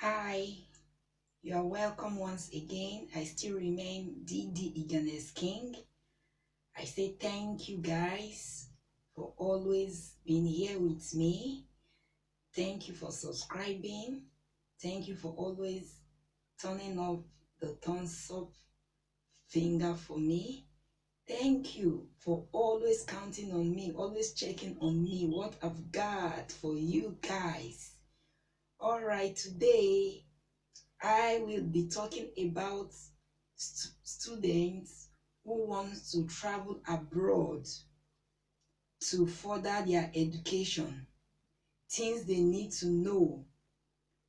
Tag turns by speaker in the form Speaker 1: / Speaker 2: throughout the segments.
Speaker 1: Hi, you are welcome once again. I still remain DD Eagerness King. I say thank you guys for always being here with me. Thank you for subscribing. Thank you for always turning up the thumbs up finger for me. Thank you for always counting on me, always checking on me, what I've got for you guys. All right, today I will be talking about students who want to travel abroad to further their education, things they need to know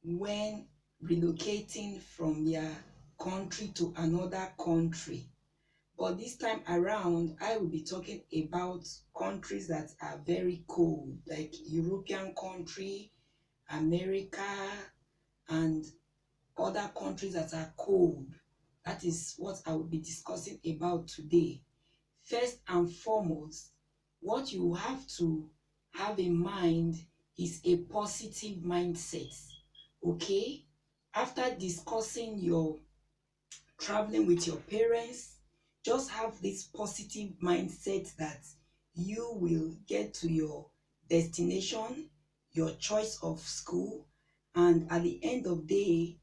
Speaker 1: when relocating from their country to another country. But this time around, I will be talking about countries that are very cold, like European country, America, and other countries that are cold. That is what I will be discussing about today. First and foremost, what you have to have in mind is a positive mindset. Okay? After discussing your traveling with your parents, just have this positive mindset that you will get to your destination, your choice of school, and at the end of the day,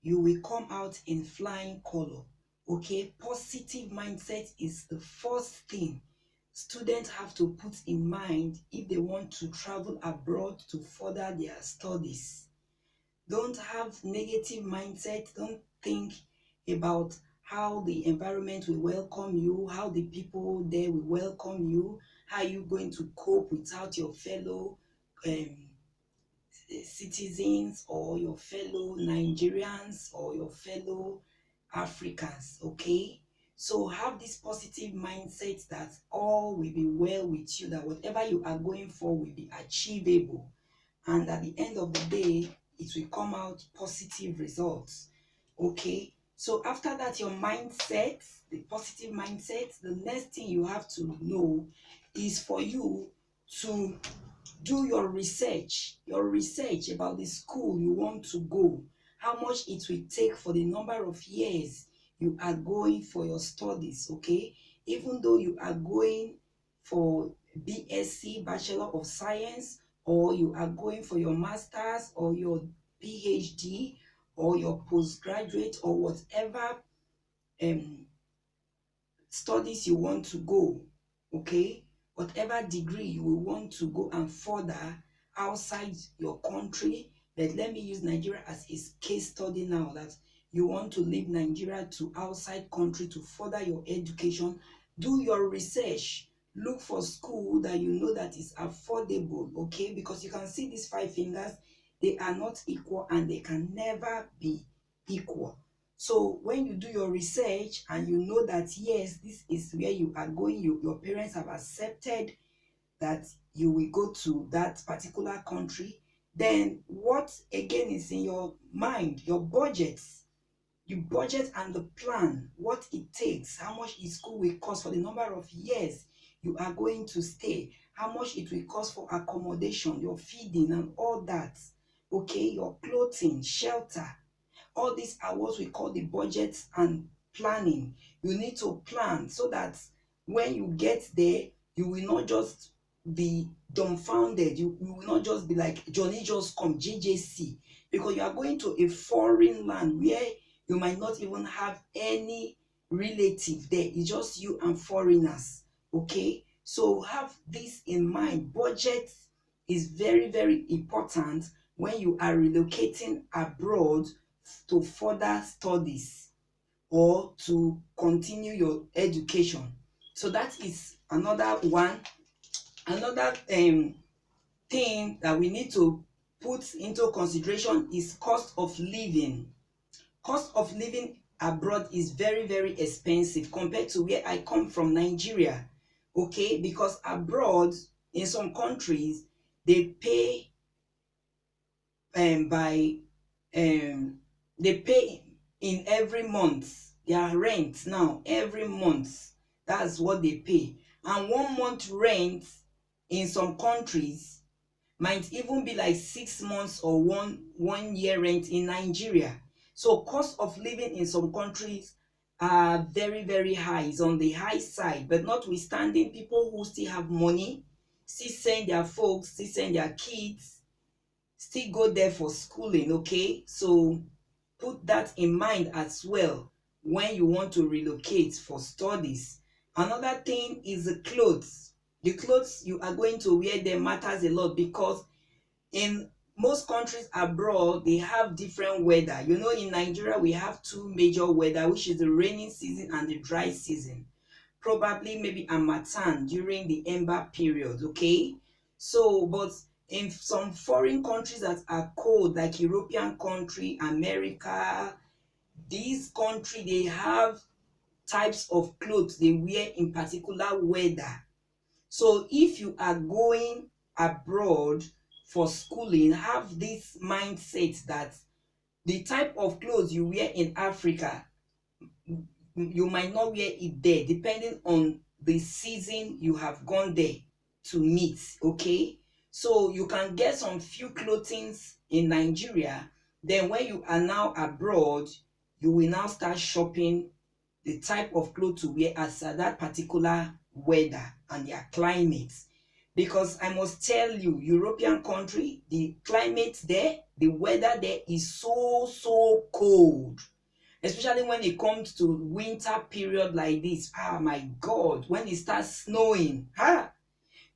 Speaker 1: you will come out in flying color. Okay, positive mindset is the first thing students have to put in mind if they want to travel abroad to further their studies. Don't have negative mindset. Don't think about how the environment will welcome you, how the people there will welcome you, how you're going to cope without your fellow um, citizens or your fellow Nigerians or your fellow Africans. Okay, so have this positive mindset that all will be well with you, that whatever you are going for will be achievable, and at the end of the day it will come out positive results. Okay, so after that, your mindset, the positive mindset, the next thing you have to know is for you to do your research about the school you want to go, how much it will take for the number of years you are going for your studies. Okay, even though you are going for BSc, Bachelor of Science, or you are going for your masters or your PhD or your postgraduate or whatever um studies you want to go. Okay, whatever degree you will want to go and further outside your country. But let me use Nigeria as a case study now, that you want to leave Nigeria to outside country to further your education. Do your research, look for school that you know that is affordable. Okay, because you can see these five fingers, they are not equal and they can never be equal. So when you do your research and you know that yes, this is where you are going, your parents have accepted that you will go to that particular country, then what again is in your mind? Your budgets. You budget and the plan, what it takes, how much the school will cost for the number of years you are going to stay, how much it will cost for accommodation, your feeding and all that. Okay, your clothing, shelter, all these are what we call the budget and planning. You need to plan so that when you get there, you will not just be dumbfounded. You will not just be like Johnny just come JJC, because you are going to a foreign land where you might not even have any relative there. It's just you and foreigners. Okay, so have this in mind. Budget is very, very important when you are relocating abroad to further studies or to continue your education. So that is another one. Another thing that we need to put into consideration is cost of living. Cost of living abroad is very, very expensive compared to where I come from, Nigeria. Okay, because abroad in some countries they pay by they pay in every month. Their rent now every month, that's what they pay. And 1 month rent in some countries might even be like 6 months or one year rent in Nigeria. So cost of living in some countries are very, very high. It's on the high side, but notwithstanding, people who still have money still send their folks, still send their kids, still go there for schooling. Okay, so put that in mind as well when you want to relocate for studies. Another thing is the clothes. The clothes you are going to wear there matters a lot, because in most countries abroad they have different weather. You know, in Nigeria we have two major weather, which is the rainy season and the dry season. Probably maybe harmattan during the ember period. Okay, so but in some foreign countries that are cold, like European country, America, these country, they have types of clothes they wear in particular weather. So if you are going abroad for schooling, have this mindset that the type of clothes you wear in Africa, you might not wear it there, depending on the season you have gone there to meet. Okay, so you can get some few clothings in Nigeria, then when you are now abroad, you will now start shopping the type of clothes to wear as that particular weather and their climate. Because I must tell you, European country, the climate there, the weather there is so cold, especially when it comes to winter period like this. Ah, my God, when it starts snowing,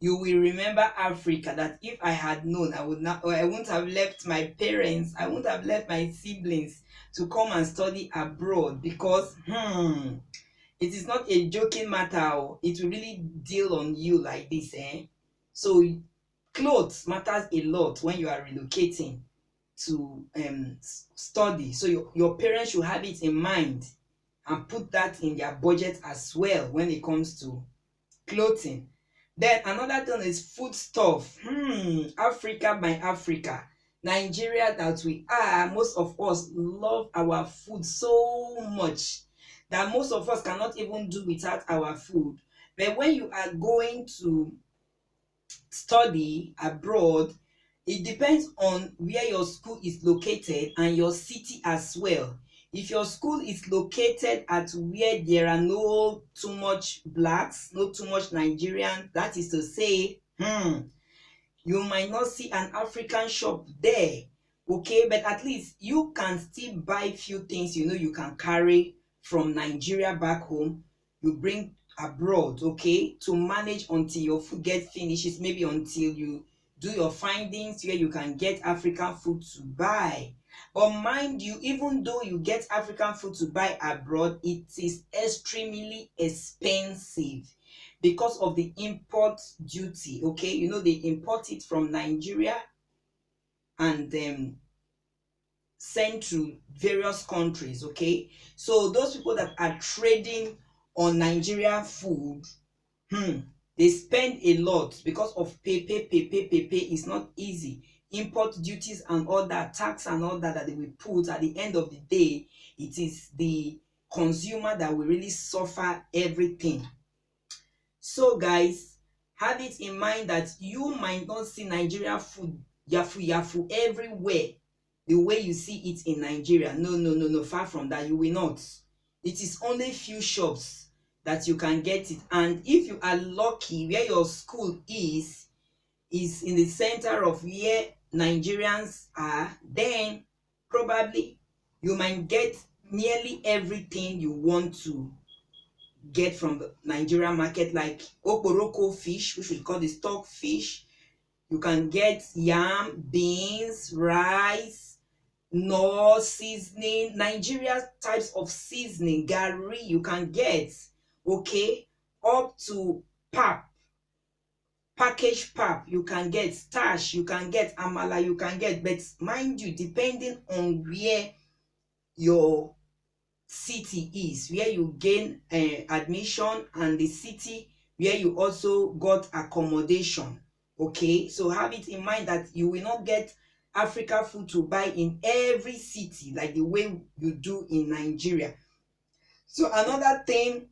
Speaker 1: you will remember Africa. That if I had known, I would not, or I wouldn't have left my parents, I wouldn't have left my siblings to come and study abroad, because it is not a joking matter. It will really deal on you like this, eh? So clothes matters a lot when you are relocating to study. So your parents should have it in mind and put that in their budget as well when it comes to clothing. Then another thing is food stuff. Africa by Africa, Nigeria that we are, most of us love our food so much that most of us cannot even do without our food. But when you are going to study abroad, it depends on where your school is located and your city as well. If your school is located at where there are no too much blacks, no too much Nigerians, that is to say, you might not see an African shop there. Okay, but at least you can still buy few things, you know, you can carry from Nigeria back home, you bring abroad, okay, to manage until your food get finishes, maybe until you do your findings where you can get African food to buy. But mind you, even though you get African food to buy abroad, it is extremely expensive because of the import duty. Okay, you know, they import it from Nigeria and sent to various countries. Okay, so those people that are trading on Nigerian food, they spend a lot because of pay. Is not easy. Import duties and all that, tax and all that that they will put. At the end of the day, it is the consumer that will really suffer everything. So guys, have it in mind that you might not see Nigerian food yafu everywhere the way you see it in Nigeria. No, far from that, you will not. It is only few shops that you can get it. And if you are lucky, where your school is in the center of where Nigerians are, then probably you might get nearly everything you want to get from the Nigerian market, like okporoko fish, which we call the stock fish. You can get yam, beans, rice, no seasoning, Nigeria types of seasoning, gari you can get, okay, up to pap, packaged pap you can get, starch you can get, amala you can get. But mind you, depending on where your city is, where you gain admission, and the city where you also got accommodation. Okay, so have it in mind that you will not get Africa food to buy in every city like the way you do in Nigeria. So another thing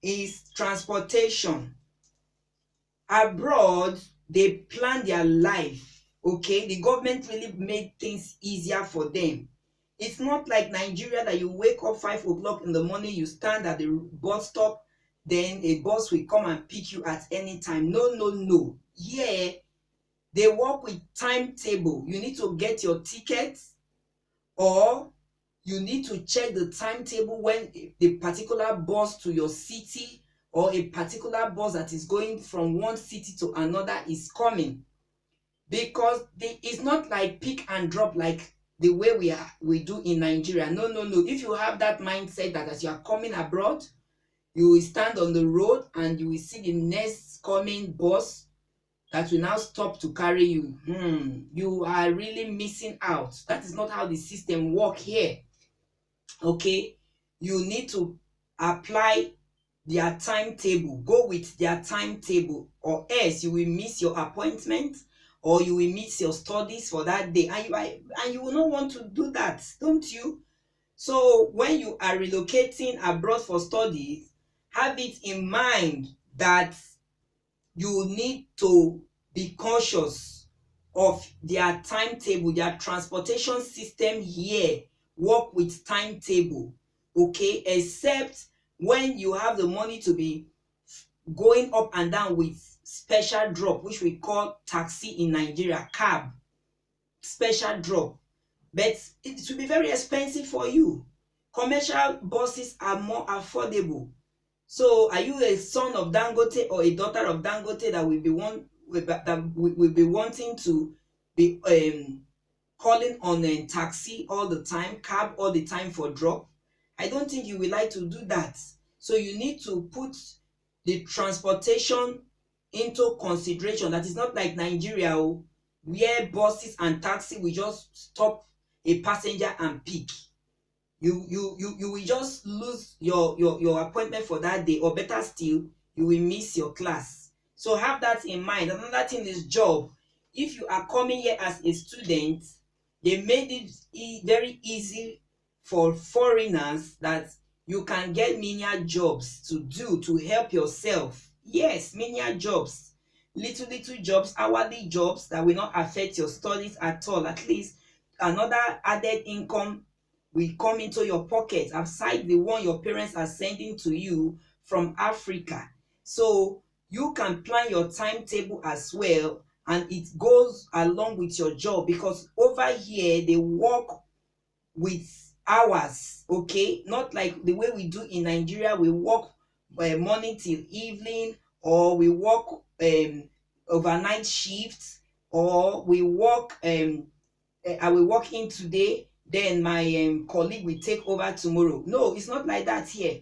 Speaker 1: is transportation. Abroad, they plan their life Okay, the government really made things easier for them. It's not like Nigeria that you wake up 5 o'clock in the morning, you stand at the bus stop, then a bus will come and pick you at any time. No, no, no. Here, they work with timetable. You need to get your tickets, or you need to check the timetable when a particular bus to your city, or a particular bus that is going from one city to another is coming. Because it's not like pick and drop like the way we do in Nigeria. No, no, no. If you have that mindset that as you are coming abroad, you will stand on the road and you will see the next coming bus that will now stop to carry you. You are really missing out. That is not how the system work here. Okay, you need to apply their timetable, go with their timetable, or else you will miss your appointment, or you will miss your studies for that day, and you will not want to do that, don't you? So when you are relocating abroad for studies, have it in mind that you need to be cautious of their timetable. Their transportation system here work with timetable, okay, except when you have the money to be going up and down with special drop, which we call taxi in Nigeria, cab, special drop. But it will be very expensive for you. Commercial buses are more affordable. So are you a son of Dangote or a daughter of Dangote that will be wanting to be calling on a taxi all the time, cab all the time for drop? I don't think you will like to do that. So you need to put the transportation into consideration. That is not like Nigeria, where buses and taxi will just stop a passenger and pick. You will just lose your appointment for that day, or better still, you will miss your class. So have that in mind. Another thing is job. If you are coming here as a student, they made it very easy for foreigners that you can get menial jobs to do to help yourself. Yes, menial jobs, little jobs, hourly jobs that will not affect your studies at all. At least another added income will come into your pocket aside the one your parents are sending to you from Africa. So you can plan your timetable as well, and it goes along with your job, because over here they work with hours, okay, not like the way we do in Nigeria. We work morning till evening, or we work overnight shifts, or we work I will work in today, then my colleague will take over tomorrow. No, it's not like that here.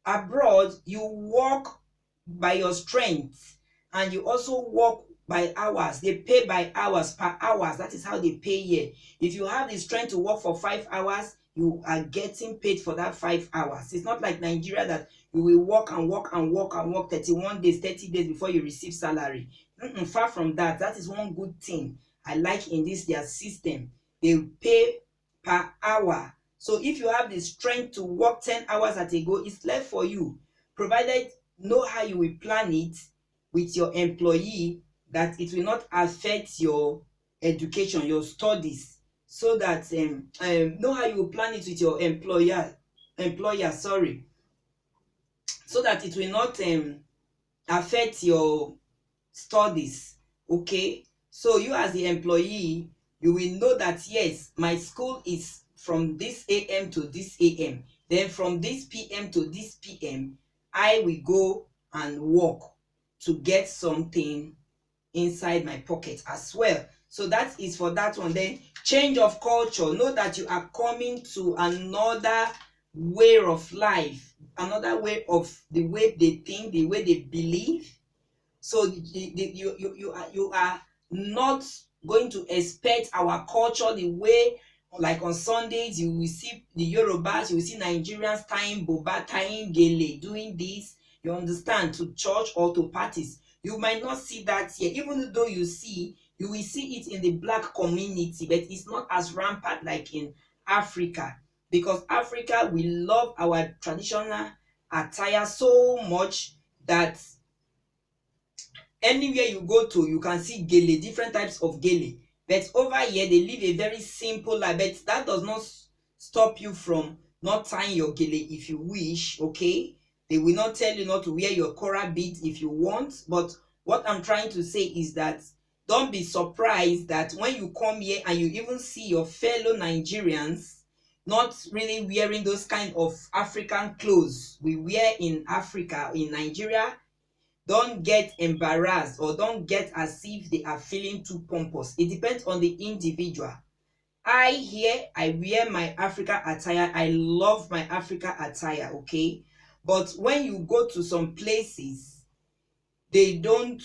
Speaker 1: Abroad, you work by your strength, and you also work by hours. They pay by hours, per hours. That is how they pay here. If you have the strength to work for 5 hours, you are getting paid for that 5 hours. It's not like Nigeria that you will work and work and work and work 31 days, 30 days before you receive salary. Far from that. That is one good thing I like in this their system. They pay per hour. So if you have the strength to work 10 hours at a go, it's left for you, provided know how you will plan it with your employee, that it will not affect your education, your studies. So that know how you will plan it with your employer, sorry, so that it will not affect your studies. Okay, so you as the employee, you will know that yes, my school is from this AM to this AM, then from this PM to this PM, I will go and work to get something inside my pocket as well. So that is for that one. Then change of culture. Know that you are coming to another way of life, another way of the way they think, the way they believe. So you are not going to expect our culture the way, like on Sundays you will see the Yorubas, you will see Nigerians tying boba, tying gele, doing this, you understand, to church or to parties. You might not see that here. Even though you will see it in the black community, but it's not as rampant like in Africa, because Africa, we love our traditional attire so much that anywhere you go to, you can see gele, different types of gele. But over here, they live a very simple life. But that does not stop you from not tying your gele if you wish, okay? They will not tell you not to wear your coral beads if you want. But what I'm trying to say is that don't be surprised that when you come here and you even see your fellow Nigerians not really wearing those kind of African clothes we wear in Africa, in Nigeria, don't get embarrassed or don't get as if they are feeling too pompous. It depends on the individual. I wear my Africa attire. I love my Africa attire, okay? But when you go to some places, they don't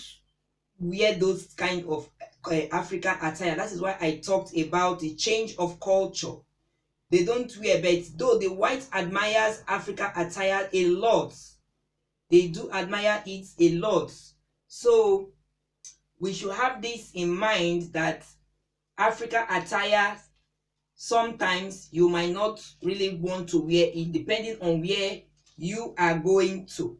Speaker 1: wear those kind of African attire. That is why I talked about the change of culture. They don't wear, but though the white admires Africa attire a lot, they do admire it a lot. So we should have this in mind that Africa attire, sometimes you might not really want to wear it depending on where you are going to.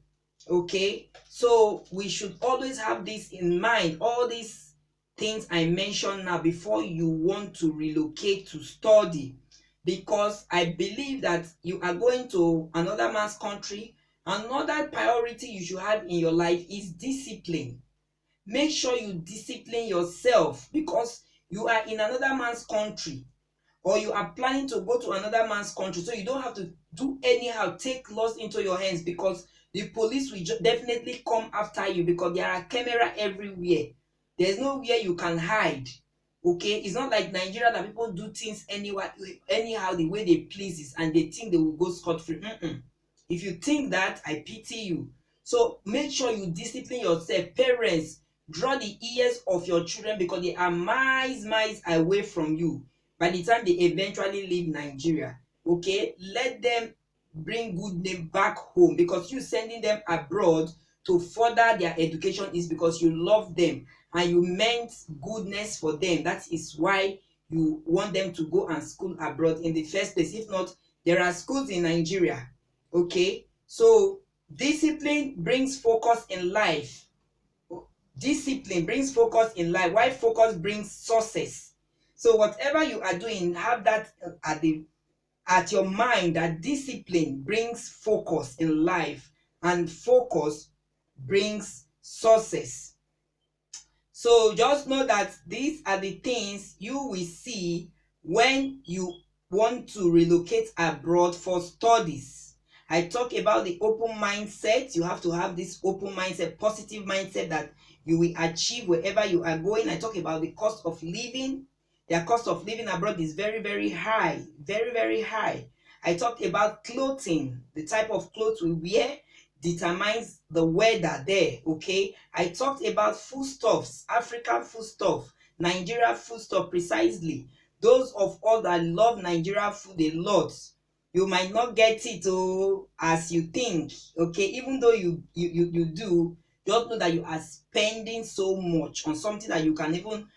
Speaker 1: Okay, so we should always have this in mind, all these things I mentioned now, before you want to relocate to study, because I believe that you are going to another man's country. Another priority you should have in your life is discipline. Make sure you discipline yourself, because you are in another man's country, or you are planning to go to another man's country, so you don't have to do anyhow take laws into your hands, because the police will definitely come after you, because there are camera everywhere. There's nowhere you can hide. Okay, it's not like Nigeria that people do things anywhere, anyhow, the way they pleases, and they think they will go scot-free. If you think that, I pity you. So make sure you discipline yourself. Parents, draw the ears of your children, because they are miles away from you by the time they eventually leave Nigeria. Okay, let them bring good name back home, because you sending them abroad to further their education is because you love them and you meant goodness for them. That is why you want them to go and school abroad in the first place. If not, there are schools in Nigeria. Okay, so discipline brings focus in life. Discipline brings focus in life, while focus brings success. So whatever you are doing, have that at your mind, that discipline brings focus in life and focus brings success. So just know that these are the things you will see when you want to relocate abroad for studies. I talk about the open mindset. You have to have this open mindset, positive mindset, that you will achieve wherever you are going. I talk about the cost of living. Their cost of living abroad is very high, very high. I talked about clothing. The type of clothes we wear determines the weather there. Okay, I talked about foodstuffs, African foodstuff, Nigeria foodstuff precisely. Those of us that love Nigeria food a lot, you might not get it as you think. Okay, even though you do, just know that you are spending so much on something that you can even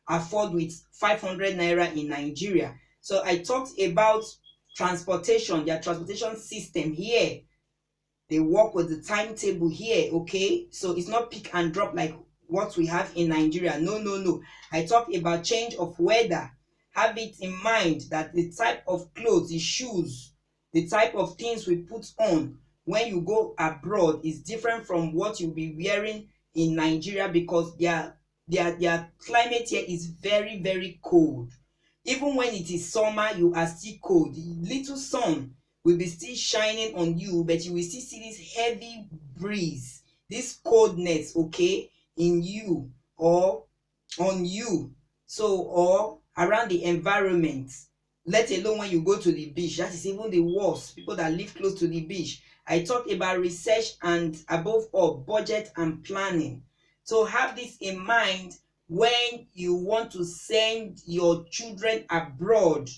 Speaker 1: afford with 500 naira in Nigeria. So I talked about transportation, their transportation system here. They work with the timetable here. Okay, so it's not pick and drop like what we have in Nigeria. No. I talk about change of weather. Have it in mind that the type of clothes, the shoes, the type of things we put on when you go abroad is different from what you'll be wearing in Nigeria, because their climate here is very cold. Even when it is summer, you are still cold. The little sun will be still shining on you, but you will still see this heavy breeze, this coldness, okay, in you or on you. So, or around the environment, let alone when you go to the beach. That is even the worst. People that live close to the beach. I talked about research and, above all, budget and planning. So have this in mind when you want to send your children abroad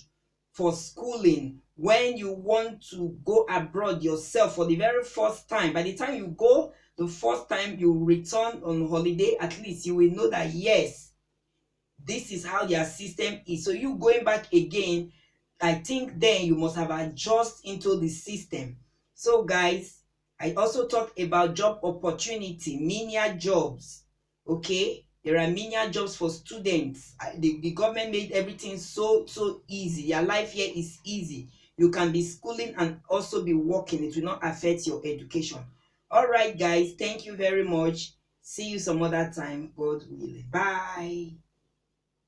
Speaker 1: for schooling, when you want to go abroad yourself for the very first time. By the time you go the first time, you return on holiday, at least you will know that yes, this is how their system is. So you going back again, I think then you must have adjusted into the system. So guys, I also talked about job opportunity, menial jobs. Okay, There are menial jobs for students. The government made everything so easy. Your life here is easy. You can be schooling and also be working. It will not affect your education. All right, guys. Thank you very much. See you some other time, God willing. Bye.